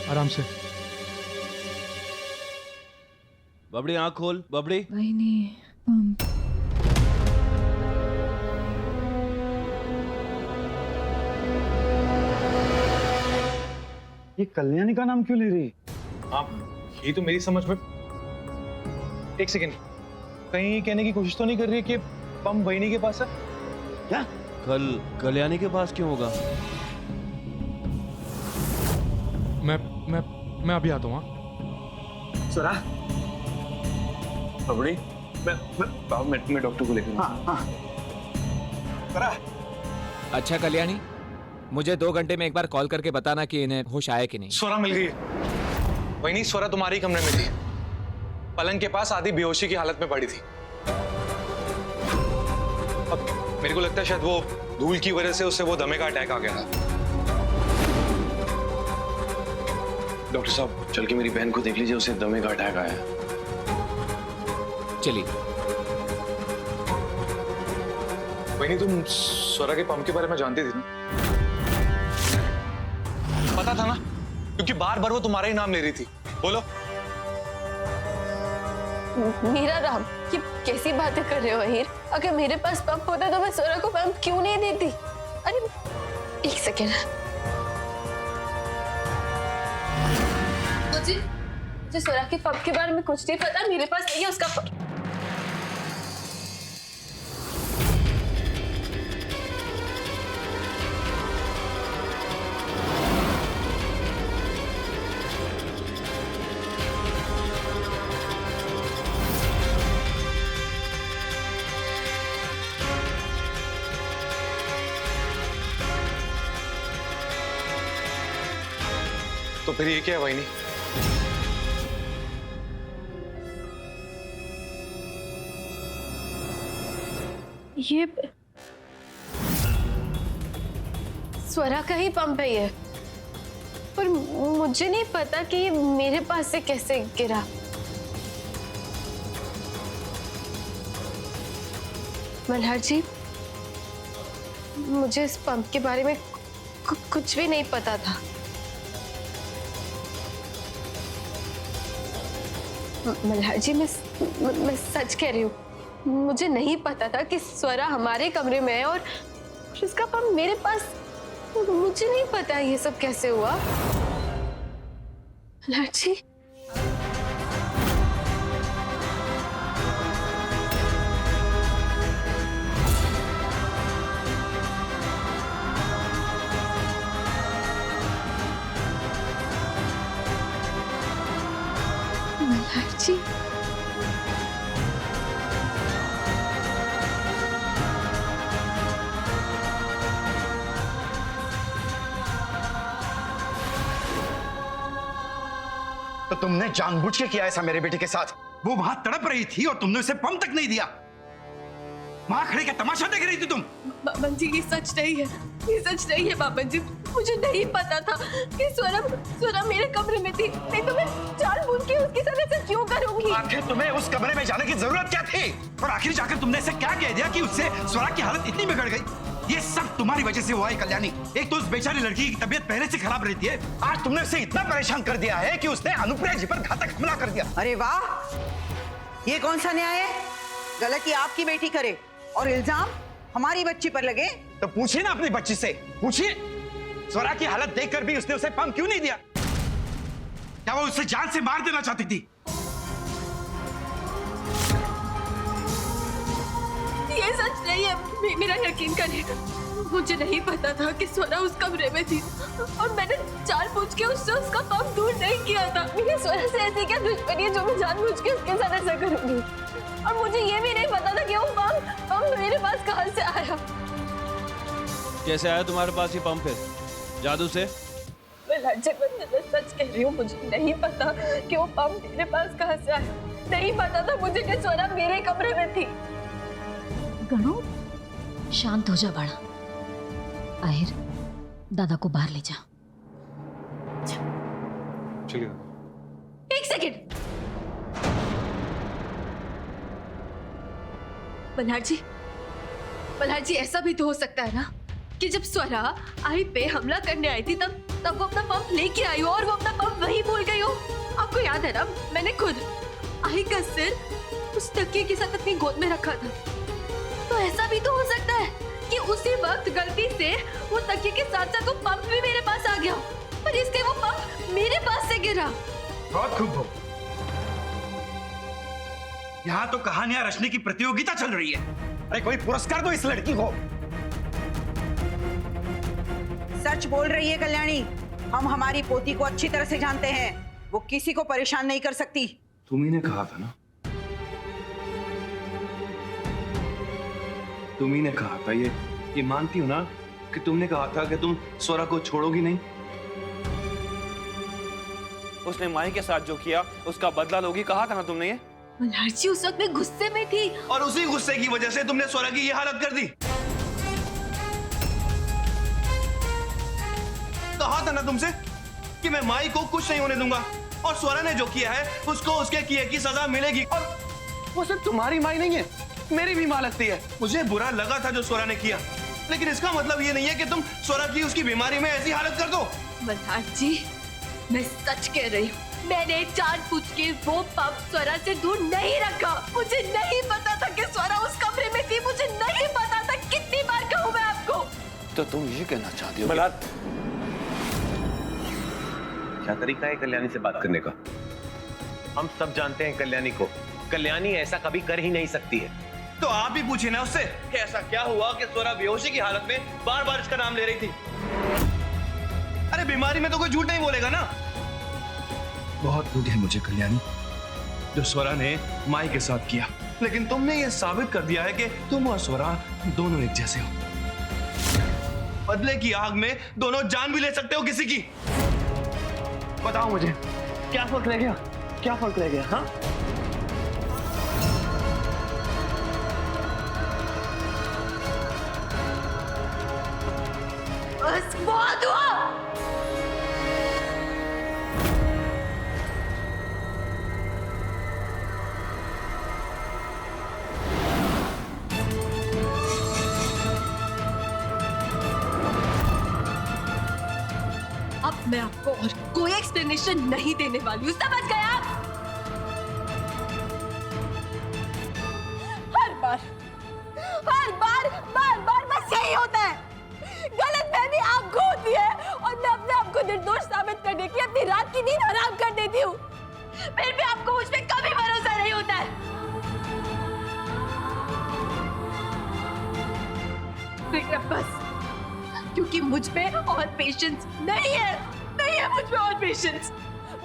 आराम से। बबड़ी आँख खोल, बबड़ी। वही नहीं पंप। ये कल्याणी का नाम क्यों ले रही? आप ये तो मेरी समझ में। एक सेकेंड, कहीं कहने की कोशिश तो नहीं कर रही है कि पंप वहिनी के पास है? क्या? कल्याणी के पास क्यों होगा? मैं अभी आता हूँ। हाँ स्वरा, बबड़ी, मैं डॉक्टर को लेकर। हाँ। स्वरा। अच्छा कल्याणी, मुझे 2 घंटे में एक बार कॉल करके बताना कि इन्हें होश आया कि नहीं। स्वरा मिल गई। वहिनी, स्वरा तुम्हारी कमरे में थी, पलंग के पास आधी बेहोशी की हालत में पड़ी थी। अब मेरे को लगता है शायद वो धूल की वजह से उससे वो दमे का अटैक आ गया था। डॉक्टर साहब, चल के मेरी बहन को देख लीजिए, उसे दमे का अटैक आया है। चलिए। वहिनी, तुम स्वरा के पंप के बारे में जानती थी ना? पता था ना, क्योंकि बार बार वो तुम्हारा ही नाम ले रही थी। बोलो। मेरा नाम? ये कैसी बातें कर रहे हो अहीर? अगर मेरे पास पंप होता तो मैं स्वरा को पंप क्यों नहीं देती? अरे एक सेकेंड, मुझे स्वरा के पंप के बारे में कुछ नहीं पता। मेरे पास नहीं है उसका पंप। तो फिर ये क्या है वहिनी? ये स्वरा का ही पंप है ये, पर मुझे नहीं पता कि ये मेरे पास से कैसे गिरा। मल्हार जी, मुझे इस पंप के बारे में कुछ भी नहीं पता था। मल्हार जी, मैं सच कह रही हूँ, मुझे नहीं पता था कि स्वरा हमारे कमरे में है और उसका पंप मेरे पास। मुझे नहीं पता ये सब कैसे हुआ। मल्हार जी, मल्हार जी, तो तुमने जानबूझ के किया ऐसा मेरे बेटे के साथ? वो वहां तड़प रही थी और तुमने उसे पंप तक नहीं दिया। वहां खड़े क्या तमाशा देख रही थी तुम? बाबन जी, ये सच नहीं है, ये सच नहीं है बाबन जी। मुझे नहीं पता था कि स्वरा मेरे कमरे में थी। नहीं तो मैं जानबूझ के उसके साथ ऐसा क्यों करूंगी? आखिर तुम्हें उस कमरे में जाने की जरूरत क्या थी? और आखिर जाकर तुमने ऐसे क्या कह दिया कि उससे स्वरा की हालत इतनी बिगड़ गई? ये सब तुम्हारी वजह से हुआ है कल्याणी। एक तो उस बेचारी लड़की की तबीयत पहले से खराब रहती है, आज तुमने उसे इतना परेशान कर दिया है कि उसने अनुप्रिया जी पर घातक हमला कर दिया। अरे वाह, ये कौन सा न्याय है? गलती आपकी बेटी करे और इल्जाम हमारी बच्ची पर लगे। तो पूछिए ना अपनी बच्ची से, पूछिए स्वरा की हालत देखकर भी उसने उसे पंप क्यों नहीं दिया? क्या वो उसे जान से मार देना चाहती थी? ये सच नहीं है, मेरा यकीन करिए। मुझे नहीं पता था कि स्वरा उस कमरे में थी और मैंने जानबूझ के उससे उसका पंप दूर नहीं किया था। मेरी स्वरा से ऐसी क्या दुश्मनी है जो मैं जानबूझ के उसके साथ ऐसा करूंगी? और मुझे ये भी नहीं पता था कि वो पंप मेरे पास कहां से आया। कैसे आया तुम्हारे पास ये पंप? फिर जादू से? मैं सच कह रही हूँ, मुझे नहीं पता कि वो पंप मेरे पास कहां से आया। नहीं पता था मुझे कि स्वरा मेरे कमरे में थी। गणु, शांत हो जा बड़ा। आहिर, दादा को बाहर ले जा। चलिए। एक सेकंड, मल्हार जी, ऐसा भी तो हो सकता है ना कि जब स्वरा आई पे हमला करने आई थी तब वो अपना पंप लेके आई हो और वो अपना पंप वहीं भूल गई हो। आपको याद है ना, मैंने खुद आई का सिर उस तकिए के साथ अपनी गोद में रखा था। तो ऐसा भी तो हो सकता है कि उसी वक्त गलती से वो तकिए के साथ साथ वो पंप भी मेरे पास आ गया, पर इसके वो पंप मेरे पास से गिरा। बहुत खूब हो। यहाँ तो कहानियां रचने की प्रतियोगिता चल रही है। अरे कोई पुरस्कार दो इस लड़की को। सच बोल रही है कल्याणी, हम हमारी पोती को अच्छी तरह से जानते हैं, वो किसी को परेशान नहीं कर सकती। तुम्ही ने कहा था ना, तुम्ही ने कहा था, ये मानती हो ना कि तुमने कहा था कि तुम स्वरा को छोड़ोगी नहीं। उसने माही के साथ जो किया उसका बदला लोगी, कहा था ना तुमने ये। मल्हार जी उस वक्त मैं गुस्से में थी और उसी गुस्से की वजह से तुमने स्वरा की ये हालत कर दी। कहा था ना तुमसे कि मैं माई को कुछ नहीं होने दूंगा, और स्वरा ने जो किया है उसको उसके किए की सजा मिलेगी। और वो सिर्फ तुम्हारी माई नहीं है, मेरी भी मां लगती है। मुझे बुरा लगा था जो स्वरा ने किया, लेकिन इसका मतलब ये नहीं है कि तुम स्वरा की उसकी बीमारी में ऐसी हालत कर दो। मल्हार जी मैं सच कह रही हूँ, मैंने जानबूझ के वो पंप स्वरा से दूर नहीं रखा। मुझे नहीं पता था कि स्वरा उस कमरे में थी, मुझे नहीं पता था। कितनी बार कहूँ मैं आपको। तो तुम ये कहना चाहती हो मल्हार, क्या तरीका है कल्याणी से बात करने का? हम सब जानते हैं कल्याणी को, कल्याणी ऐसा कभी कर ही नहीं सकती है। तो आप भी पूछिए ना उससे कि ऐसा क्या हुआ कि स्वरा बेहोशी की हालत में बार बार इसका नाम ले रही थी। अरे बीमारी में तो कोई झूठ नहीं बोलेगा ना। बहुत दुख है मुझे कल्याणी जो स्वरा ने माई के साथ किया, लेकिन तुमने ये साबित कर दिया है कि तुम और स्वरा दोनों एक जैसे हो। बदले की आग में दोनों जान भी ले सकते हो किसी की। बताओ मुझे क्या फर्क रह गया, क्या फर्क रह गया? हाँ, बस बहुत हुआ। अब मैं आपको और कोई एक्सप्लेनेशन नहीं देने वाली हूँ, समझ गए आप? बार बार बस यही होता है। गलतफहमी आपको होती है और मैं अपने आप को निर्दोष साबित करने की अपनी रात की नींद हराम कर देती हूँ। फिर भी आपको मुझ पे कभी भरोसा नहीं होता है। बेटा बस, क्योंकि मुझ पे और पेशेंस नहीं है मुझ पे और पेशेंस।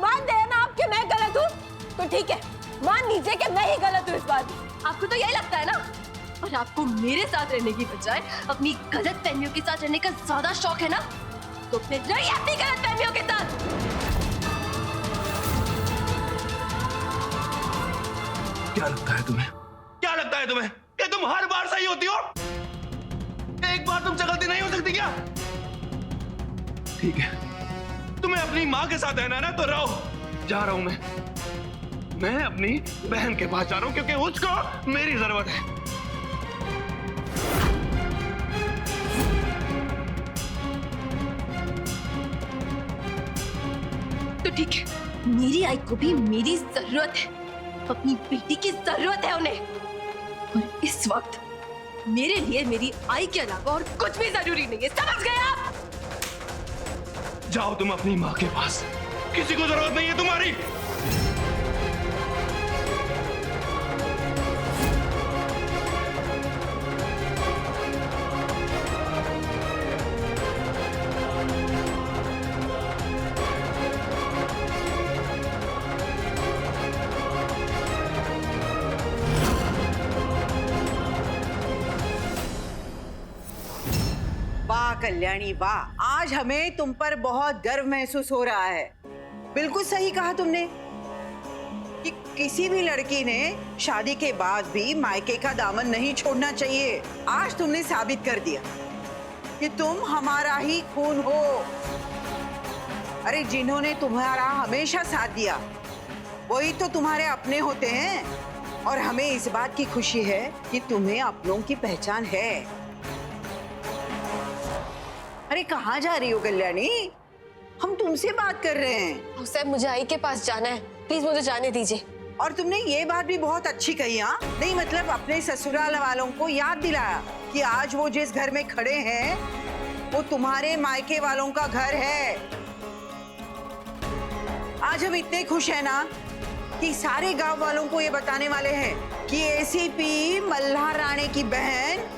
मान दे ना आप कि मैं गलत हूँ, तो ठीक है, मान लीजिए कि मैं ही गलत हूँ इस बात। आपको तो यही लगता है ना? और आपको मेरे साथ रहने की बजाय अपनी गलतफहमियों के साथ रहने का ज्यादा शौक है ना? तो फिर रहिए अपनी गलतफहमियों के साथ। क्या लगता है तुम्हें? क्या लगता है तुम्हें कि तुम हर बार सही होती हो? एक बार तुमसे गलती नहीं हो सकती क्या? ठीक है, तुम्हें अपनी माँ के साथ रहना है ना, तो रहो। जा रहा हूं मैं अपनी बहन के पास जा रहा हूं, क्योंकि उसको मेरी जरूरत है। तो ठीक है, मेरी आई को भी मेरी जरूरत है, अपनी बेटी की जरूरत है उन्हें। और इस वक्त मेरे लिए मेरी आई के अलावा और कुछ भी जरूरी नहीं है, समझ गए आप? जाओ तुम अपनी माँ के पास, किसी को जरूरत नहीं है तुम्हारी। वाह कल्याणी वाह, आज हमें तुम पर बहुत गर्व महसूस हो रहा है। बिल्कुल सही कहा तुमने कि किसी भी लड़की ने शादी के बाद भी मायके का दामन नहीं छोड़ना चाहिए। आज तुमने साबित कर दिया कि तुम हमारा ही खून हो। अरे जिन्होंने तुम्हारा हमेशा साथ दिया वही तो तुम्हारे अपने होते हैं, और हमें इस बात की खुशी है कि तुम्हें अपनों की पहचान है। अरे कहाँ जा रही हो कल्याणी? हम तुमसे बात कर रहे हैं। हुसैन, मुझे आई के पास जाना है, प्लीज मुझे जाने दीजिए। और तुमने ये बात भी बहुत अच्छी कही। हाँ, नहीं मतलब अपने ससुराल वालों को याद दिलाया कि आज वो जिस घर में खड़े हैं वो तुम्हारे मायके वालों का घर है। आज हम इतने खुश हैं ना कि सारे गांव वालों को ये बताने वाले हैं कि एसीपी मल्हार राणे की बहन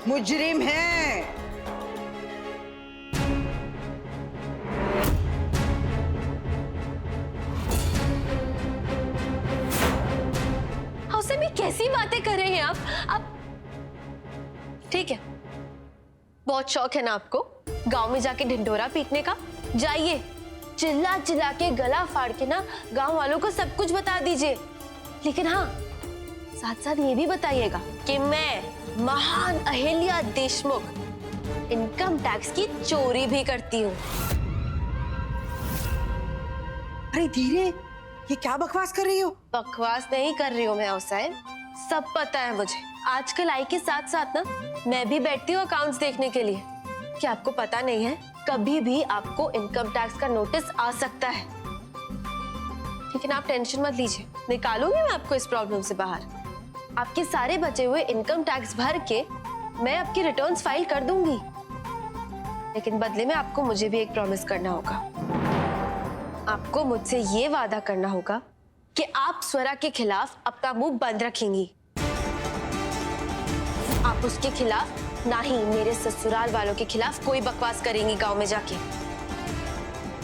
मुजरिम है। हुसैन, ये कैसी बातें कर रहे हैं आप? ठीक है, बहुत शौक है ना आपको गांव में जाके ढिंढोरा पीटने का? जाइए, चिल्ला चिल्ला के गला फाड़ के ना गांव वालों को सब कुछ बता दीजिए। लेकिन हाँ, साथ साथ ये भी बताइएगा कि मैं महान अहिल्या देशमुख इनकम टैक्स की चोरी भी करती हूँ। अरे धीरे, ये क्या बकवास कर रही हो? बकवास नहीं कर रही हूँ मैं हुसैन, सब पता है मुझे। आजकल आई के साथ साथ ना मैं भी बैठती हूँ अकाउंट्स देखने के लिए। क्या आपको पता नहीं है, कभी भी आपको इनकम टैक्स का नोटिस आ सकता है। लेकिन आप टेंशन मत लीजिए, निकालूंगी मैं आपको इस प्रॉब्लम से बाहर। आपके सारे बचे हुए इनकम टैक्स भर के मैं आपकी रिटर्न्स फाइल कर दूंगी। लेकिन बदले में आपको मुझे भी एक प्रॉमिस करना होगा। आपको मुझसे ये वादा करना होगा कि आप स्वरा के खिलाफ अपना मुंह बंद रखेंगी। आप उसके खिलाफ ना ही मेरे ससुराल वालों के खिलाफ कोई बकवास करेंगी गांव में जाके,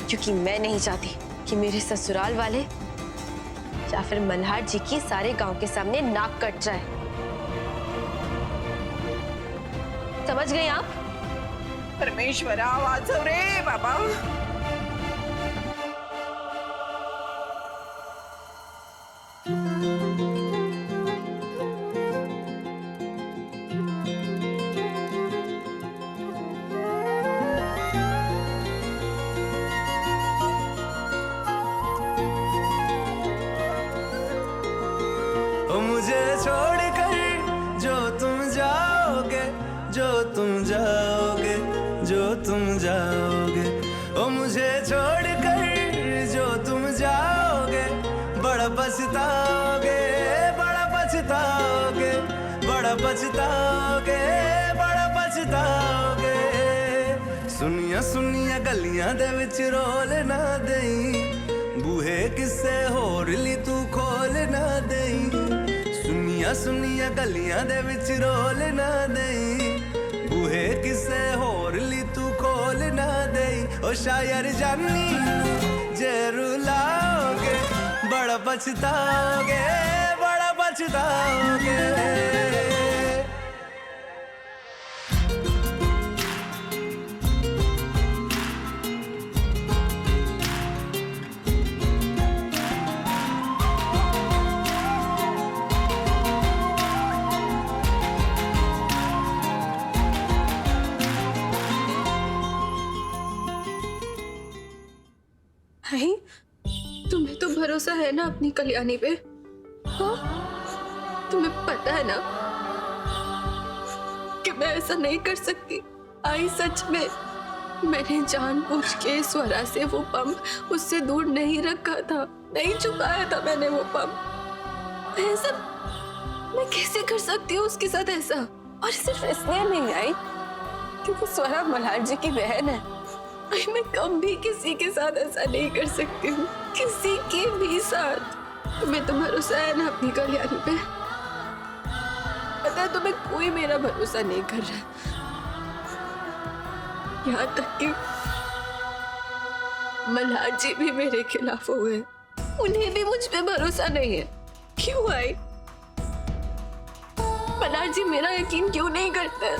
क्योंकि मैं नहीं चाहती कि मेरे ससुराल वाले या फिर मल्हार जी की सारे गांव के सामने नाक कट जाए। समझ गए आप? परमेश्वरा वाचव रे बाबा। मुझे छोड़कर जो तुम जाओगे, जो तुम जाओगे, जो तुम जाओगे, ओ मुझे छोड़कर जो तुम जाओगे, बड़ा पछताओगे, बड़ा पछताओगे, बड़ा पछताओगे, बड़ा पछताओगे। सुनिया सुनिया गलियां दे विच रोल ना देई, बूहे किसे होर ली तू खोल ना देई। सुनिया सुनिया गलियां दे विच रोल ना देई, बूहे किसे होर ली तू खोल ना देई। ओ शायर जानी जे रुलाओगे, बड़ा पछताओगे, बड़ा पछताओगे। भाई, तुम्हें तो भरोसा है ना अपनी कल्याणी पे? हाँ? तुम्हें पता है ना कि मैं ऐसा नहीं कर सकती। आई सच में मैंने जानबूझ के स्वरा से वो पंप उससे दूर नहीं रखा था, नहीं छुपाया था मैंने वो पंप। ऐसा मैं कैसे कर सकती हूँ उसके साथ ऐसा? और सिर्फ इसलिए नहीं आई क्योंकि स्वरा मल्हार जी की बहन है। मैं कभी किसी के साथ ऐसा नहीं कर सकती हूँ, किसी के भी साथ। तुम्हें तो भरोसा है ना अपनी कल्याणी पे? पता है तुम्हें कोई मेरा भरोसा नहीं कर रहा, यहाँ तक कि मल्हार जी भी मेरे खिलाफ हो गए। उन्हें भी मुझ पे भरोसा नहीं है। क्यों आई? मल्हार जी मेरा यकीन क्यों नहीं करते?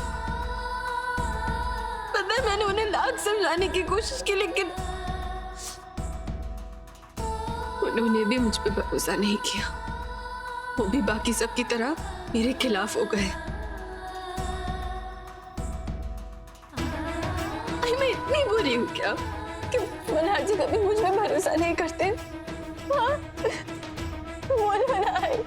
पता है मैंने उन्हें लाख समझाने की कोशिश की, लेकिन उन्होंने भी मुझ पे भरोसा नहीं किया। वो भी बाकी सब की तरह मेरे खिलाफ हो गए। मैं इतनी बुरी हूँ क्या कि मल्हार जी कभी मुझ पे भरोसा नहीं करते? हाँ? बोल मल्हार।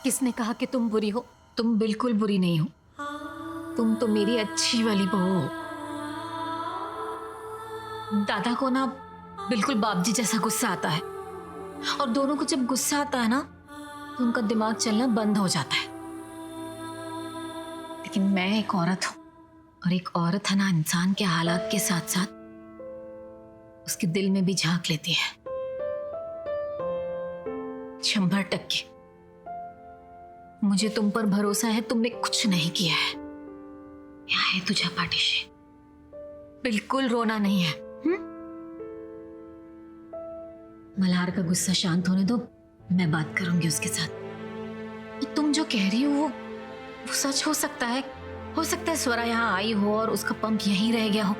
किसने कहा कि तुम बुरी हो? तुम बिल्कुल बुरी नहीं हो। तुम तो मेरी अच्छी वाली बहू हो। दादा को ना बिल्कुल बाप जी जैसा गुस्सा आता है, और दोनों को जब गुस्सा आता है ना तो उनका दिमाग चलना बंद हो जाता है। लेकिन मैं एक औरत हूं, और एक औरत है ना इंसान के हालात के साथ साथ उसके दिल में भी झांक लेती है। 100% मुझे तुम पर भरोसा है। तुमने कुछ नहीं किया है। क्या है तुझे पाटिशी? बिल्कुल रोना नहीं है। मल्हार का गुस्सा शांत होने दो, मैं बात करूंगी उसके साथ। तो तुम जो कह रही हो वो सच हो सकता है। हो सकता है स्वरा यहाँ आई हो और उसका पंप यहीं रह गया हो।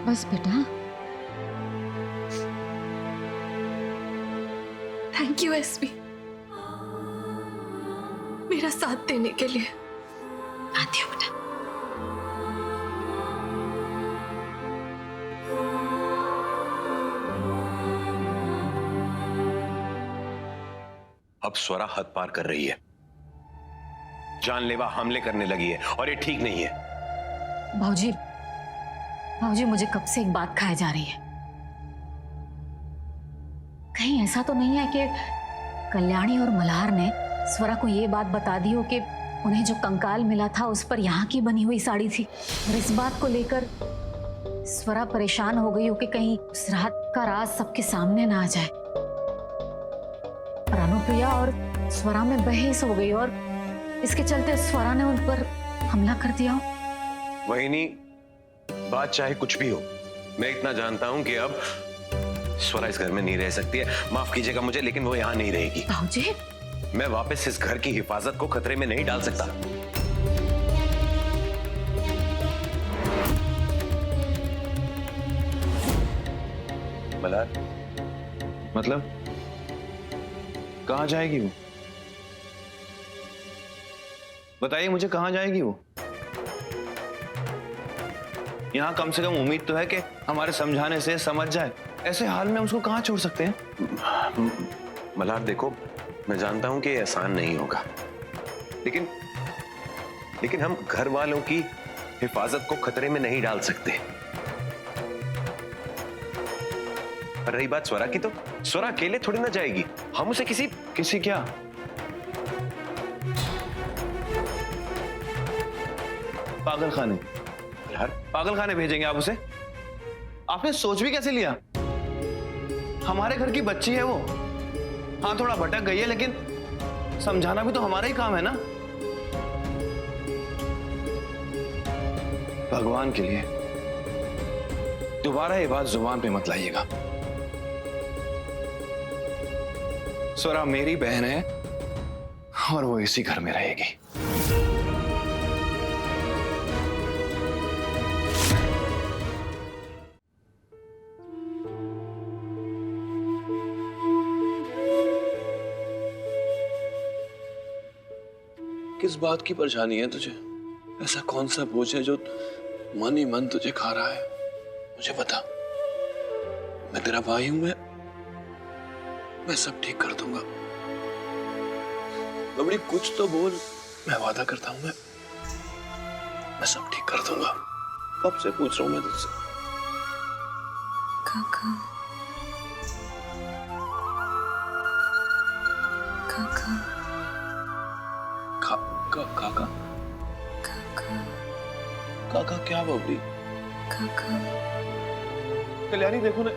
बस बेटा। थैंक यू एसपी, मेरा साथ देने के लिए। आती हो बेटा। अब स्वरा हद पार कर रही है, जानलेवा हमले करने लगी है, और ये ठीक नहीं है। भाऊजी, भाऊजी मुझे कब से एक बात खाए जा रही है। कहीं ऐसा तो नहीं है कि कल्याणी और मल्हार ने स्वरा को ये बात बता दी हो कि उन्हें जो कंकाल मिला था उस पर यहाँ की बनी हुई साड़ी थी, और इस बात को लेकर स्वरा परेशान हो गई हो कि कहीं उस रात का राज सबके सामने ना आ जाए। और अनुप्रिया और स्वरा में बहस हो गई, और इसके चलते स्वरा ने उन पर हमला कर दिया हो। वही नहीं, बात चाहे कुछ भी हो, मैं इतना जानता हूं कि अब स्वरा इस घर में नहीं रह सकती है। माफ कीजिएगा मुझे, लेकिन वो यहाँ नहीं रहेगी। भाऊजी, मैं वापस इस घर की हिफाजत को खतरे में नहीं डाल सकता। मल्हार, मतलब कहां जाएगी वो? बताइए मुझे, कहां जाएगी वो? यहां कम से कम उम्मीद तो है कि हमारे समझाने से समझ जाए। ऐसे हाल में उसको कहां छोड़ सकते हैं? मल्हार देखो, मैं जानता हूं कि ये आसान नहीं होगा, लेकिन हम घर वालों की हिफाजत को खतरे में नहीं डाल सकते। और रही बात स्वरा की, तो स्वरा अकेले थोड़ी ना जाएगी। हम उसे किसी क्या पागल खाने, यार पागल खाने भेजेंगे आप उसे? आपने सोच भी कैसे लिया? हमारे घर की बच्ची है वो। हाँ थोड़ा भटक गई है, लेकिन समझाना भी तो हमारा ही काम है ना। भगवान के लिए दोबारा ये बात जुबान पे मत लाइएगा। स्वरा मेरी बहन है और वो इसी घर में रहेगी। किस बात की परेशानी है तुझे? ऐसा कौन सा बोझ है जो मन ही मन तुझे खा रहा है? मुझे बता। मैं तेरा भाई हूं, मैं सब ठीक कर दूंगा। बबड़ी कुछ तो बोल, मैं वादा करता हूं मैं सब ठीक कर दूंगा। कब से पूछ रहा हूं मैं तुझसे। काका, काका, काका काका, काका क्या बबड़ी? काका, कल्याणी देखो ना,